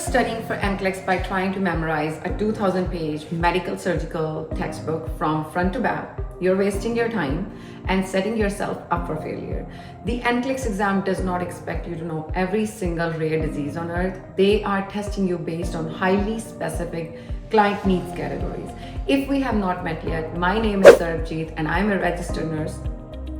studying for NCLEX by trying to memorize a 2,000-page medical surgical textbook from front to back, you're wasting your time and setting yourself up for failure. The NCLEX exam does not expect you to know every single rare disease on earth. They are testing you based on highly specific client needs categories. If we have not met yet, my name is Sarabjeet and I'm a registered nurse,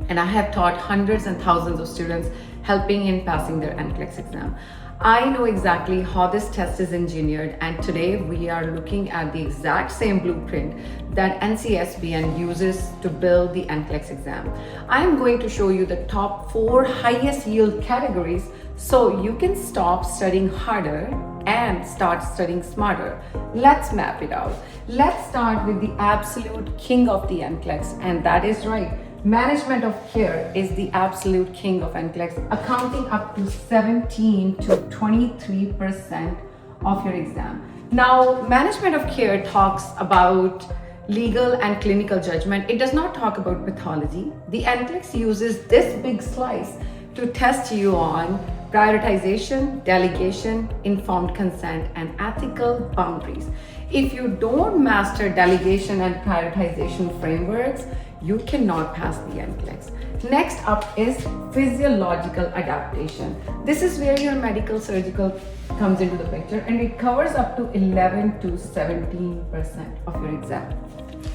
and I have taught hundreds and thousands of students, helping in passing their NCLEX exam. I know exactly how this test is engineered, and today we are looking at the exact same blueprint that NCSBN uses to build the NCLEX exam. I am going to show you the top 4 highest yield categories so you can stop studying harder and start studying smarter. Let's map it out. Let's start with the absolute king of the NCLEX, and that is right. Management of care is the absolute king of NCLEX, accounting up to 17 to 23% of your exam. Now, management of care talks about legal and clinical judgment. It does not talk about pathology. The NCLEX uses this big slice to test you on prioritization, delegation, informed consent, and ethical boundaries. If you don't master delegation and prioritization frameworks, you cannot pass the NCLEX. Next up is physiological adaptation. This is where your medical surgical comes into the picture, and it covers up to 11 to 17% of your exam.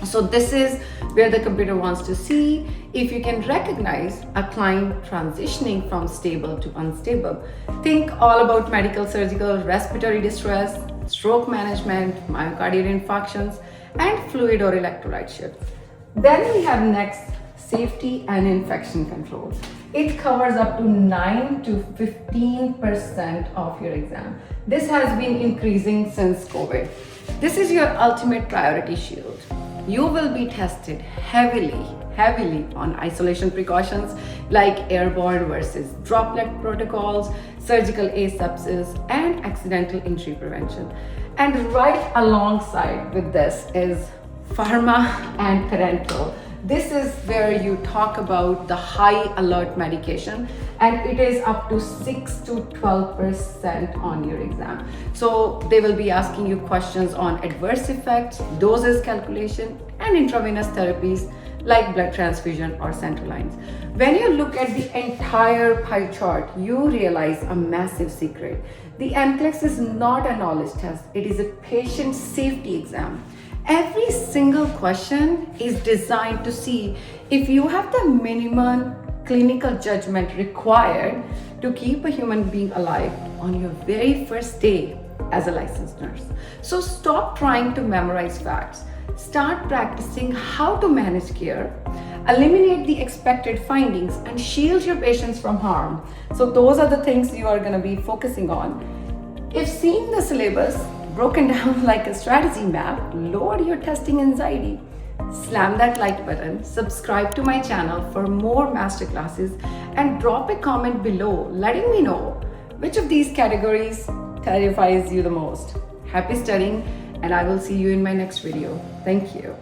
So this is where the computer wants to see if you can recognize a client transitioning from stable to unstable. Think all about medical surgical respiratory distress, stroke management, myocardial infarctions, and fluid or electrolyte shifts. Then we have next safety and infection control. It covers up to 9 to 15% of your exam. This has been increasing since COVID. This is your ultimate priority shield. You will be tested heavily on isolation precautions like airborne versus droplet protocols, surgical asepsis, and accidental injury prevention. And right alongside with this is pharma and parenteral. This is where you talk about the high alert medication, and it is up to 6 to 12% on your exam. So they will be asking you questions on adverse effects, doses calculation, and intravenous therapies like blood transfusion or central lines. When you look at the entire pie chart, you realize a massive secret. The NCLEX is not a knowledge test, it is a patient safety exam. Every single question is designed to see if you have the minimum clinical judgment required to keep a human being alive on your very first day as a licensed nurse. So stop trying to memorize facts. Start practicing how to manage care, eliminate the expected findings, and shield your patients from harm. So those are the things you are going to be focusing on. If seeing the syllabus broken down like a strategy map lower your testing anxiety, slam that like button, subscribe to my channel for more masterclasses, and drop a comment below letting me know which of these categories terrifies you the most. Happy studying, and I will see you in my next video. Thank you.